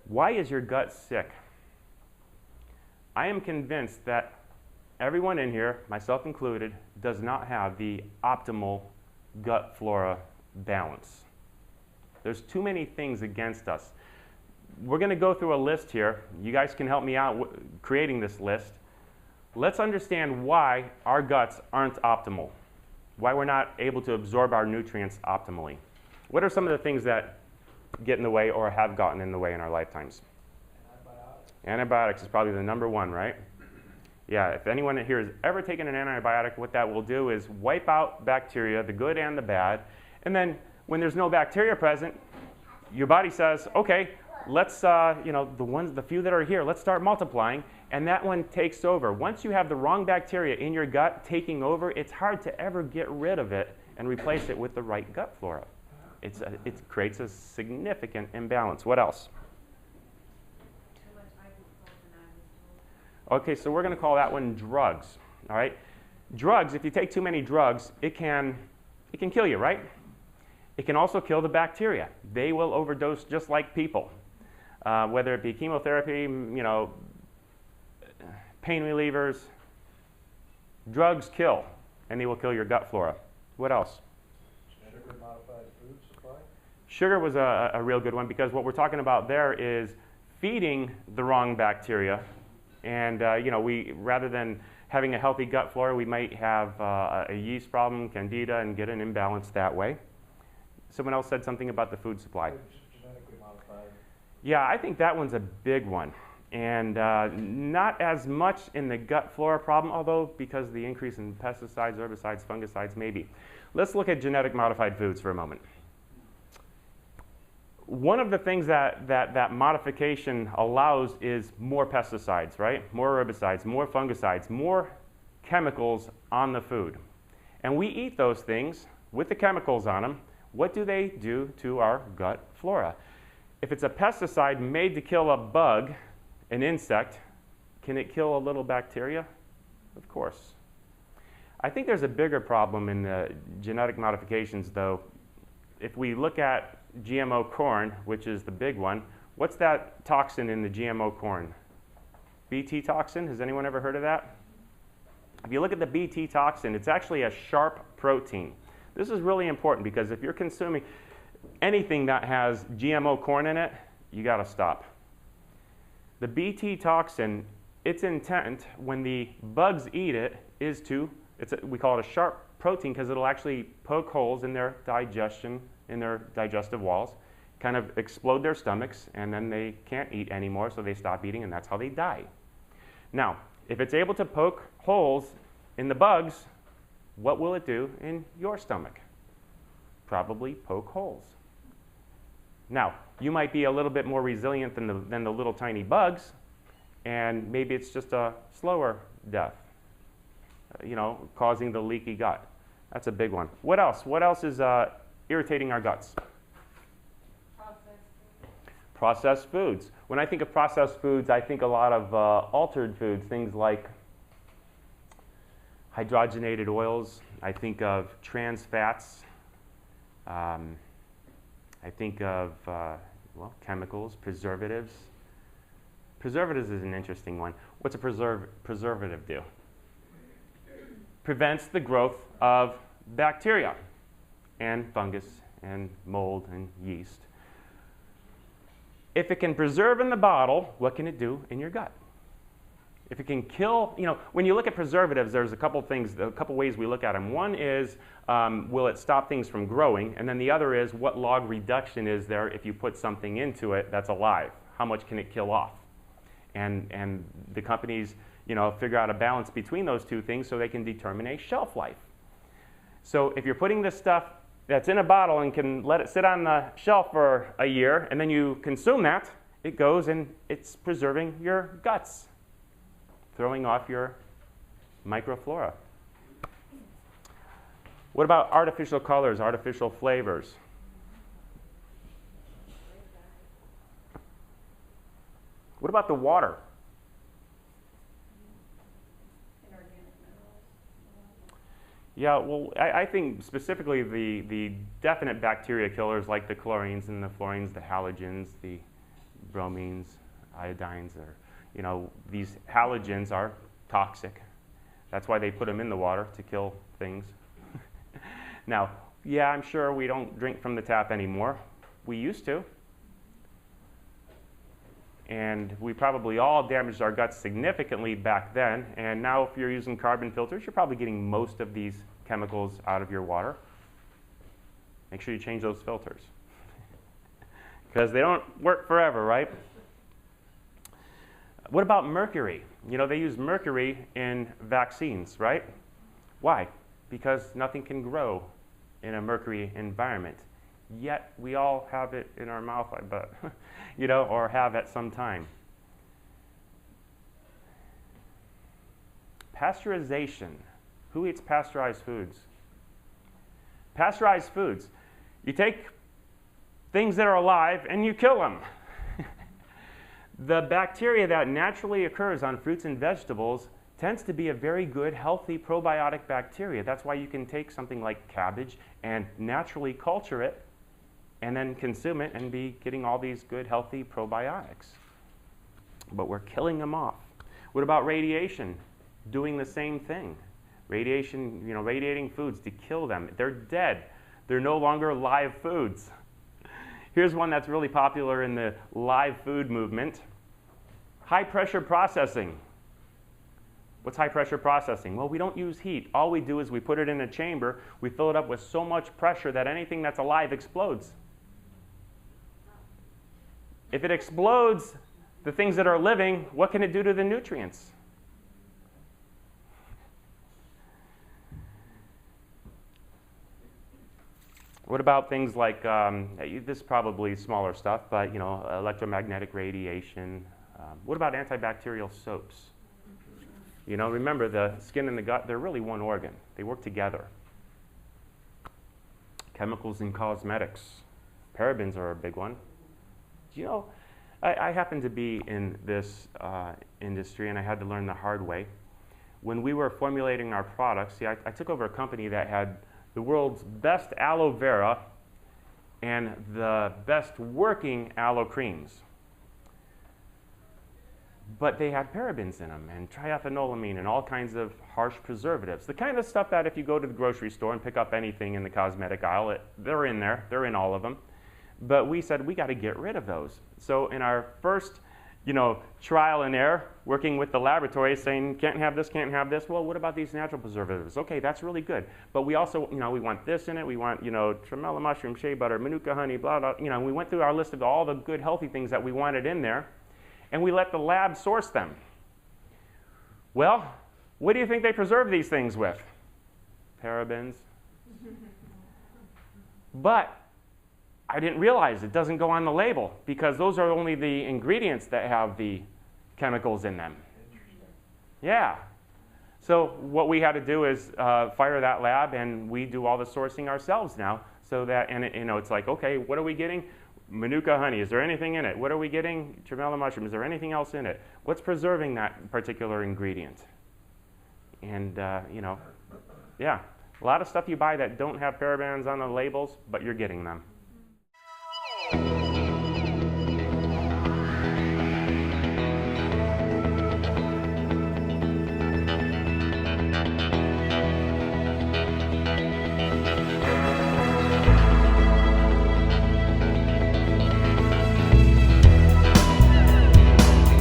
Why is your gut sick? I am convinced that everyone in here, myself included, does not have the optimal gut flora balance. There's too many things against us. We're going to go through a list here. You guys can help me out creating this list. Let's understand why our guts aren't optimal, why we're not able to absorb our nutrients optimally. What are some of the things that get in the way or have gotten in the way in our lifetimes? Antibiotics. Antibiotics is probably the number one, right? Yeah, if anyone here has ever taken an antibiotic, what that will do is wipe out bacteria, the good and the bad, and then when there's no bacteria present, your body says, okay, let's, the few that are here, let's start multiplying, and that one takes over. Once you have the wrong bacteria in your gut taking over, it's hard to ever get rid of it and replace it with the right gut flora. It creates a significant imbalance. What else? Okay, so we're going to call that one drugs. All right, drugs. If you take too many drugs, it can kill you, right? It can also kill the bacteria. They will overdose just like people, whether it be chemotherapy, pain relievers. Drugs kill, and they will kill your gut flora. What else? Sugar modified food supply. Sugar was a real good one because what we're talking about there is feeding the wrong bacteria. And we rather than having a healthy gut flora, we might have a yeast problem, candida, and get an imbalance that way. Someone else said something about the food supply. Genetically modified. Yeah, I think that one's a big one. And not as much in the gut flora problem, although because of the increase in pesticides, herbicides, fungicides, maybe. Let's look at genetic modified foods for a moment. One of the things that modification allows is more pesticides, right? More herbicides, more fungicides, more chemicals on the food. And we eat those things with the chemicals on them. What do they do to our gut flora? If it's a pesticide made to kill a bug, an insect, can it kill a little bacteria? Of course. I think there's a bigger problem in the genetic modifications, though. If we look at GMO corn, which is the big one, what's that toxin in the GMO corn? Bt toxin, has anyone ever heard of that? If you look at the Bt toxin, it's actually a sharp protein. This is really important because if you're consuming anything that has GMO corn in it, you got to stop. The Bt toxin, its intent when the bugs eat it is we call it a sharp protein because it'll actually poke holes in their digestion, in their digestive walls, kind of explode their stomachs, and then they can't eat anymore, so they stop eating, and that's how they die. Now, if it's able to poke holes in the bugs, what will it do in your stomach? Probably poke holes. Now, you might be a little bit more resilient than the little tiny bugs, and maybe it's just a slower death, causing the leaky gut. That's a big one. What else? What else is irritating our guts? Processed foods. When I think of processed foods, I think a lot of altered foods, things like hydrogenated oils. I think of trans fats. I think of chemicals, preservatives. Preservatives is an interesting one. What's a preservative do? Prevents the growth of bacteria and fungus and mold and yeast. If it can preserve in the bottle, what can it do in your gut? If it can kill, when you look at preservatives, there's a couple ways we look at them. One is, will it stop things from growing? And then the other is, what log reduction is there if you put something into it that's alive? How much can it kill off? And the companies, figure out a balance between those two things so they can determine a shelf life. So if you're putting this stuff that's in a bottle and can let it sit on the shelf for a year, and then you consume that, it goes and it's preserving your guts, throwing off your microflora. What about artificial colors, artificial flavors? What about the water? Yeah, well, I think specifically the definite bacteria killers like the chlorines and the fluorines, the halogens, the bromines, iodines, or, you know, these halogens are toxic. That's why they put them in the water, to kill things. Now, yeah, I'm sure we don't drink from the tap anymore. We used to. And we probably all damaged our guts significantly back then. And now if you're using carbon filters, you're probably getting most of these chemicals out of your water. Make sure you change those filters. Because they don't work forever, right? What about mercury? You know, they use mercury in vaccines, right? Why? Because nothing can grow in a mercury environment. Yet we all have it in our mouth, I bet, you know, or have at some time. Pasteurization. Who eats pasteurized foods? Pasteurized foods. You take things that are alive and you kill them. The bacteria that naturally occurs on fruits and vegetables tends to be a very good, healthy probiotic bacteria. That's why you can take something like cabbage and naturally culture it and then consume it and be getting all these good, healthy probiotics. But we're killing them off. What about radiation? Doing the same thing. Radiation, you know, radiating foods to kill them. They're dead. They're no longer live foods. Here's one that's really popular in the live food movement. High pressure processing. What's high pressure processing? Well, we don't use heat. All we do is we put it in a chamber, we fill it up with so much pressure that anything that's alive explodes. If it explodes the things that are living, what can it do to the nutrients? What about things like, this is probably smaller stuff, but you know, electromagnetic radiation. What about antibacterial soaps? You know, remember the skin and the gut, they're really one organ. They work together. Chemicals in cosmetics. Parabens are a big one. You know, I happen to be in this industry and I had to learn the hard way. When we were formulating our products, see, I took over a company that had the world's best aloe vera and the best working aloe creams. But they had parabens in them and triethanolamine and all kinds of harsh preservatives. The kind of stuff that if you go to the grocery store and pick up anything in the cosmetic aisle, they're in there. They're in all of them. But we said, we got to get rid of those. So in our first, you know, trial and error, working with the laboratory, saying, can't have this, can't have this. Well, what about these natural preservatives? Okay, that's really good. But we also, you know, we want this in it. We want, you know, tremella mushroom, shea butter, manuka honey, blah, blah. You know, we went through our list of all the good, healthy things that we wanted in there. And we let the lab source them. Well, what do you think they preserve these things with? Parabens. But I didn't realize it doesn't go on the label because those are only the ingredients that have the chemicals in them. Yeah. So what we had to do is fire that lab, and we do all the sourcing ourselves now. So that, and it, you know, it's like, okay, what are we getting? Manuka honey, is there anything in it? What are we getting? Tremella mushroom, is there anything else in it? What's preserving that particular ingredient? And, you know, yeah, a lot of stuff you buy that don't have parabens on the labels, but you're getting them.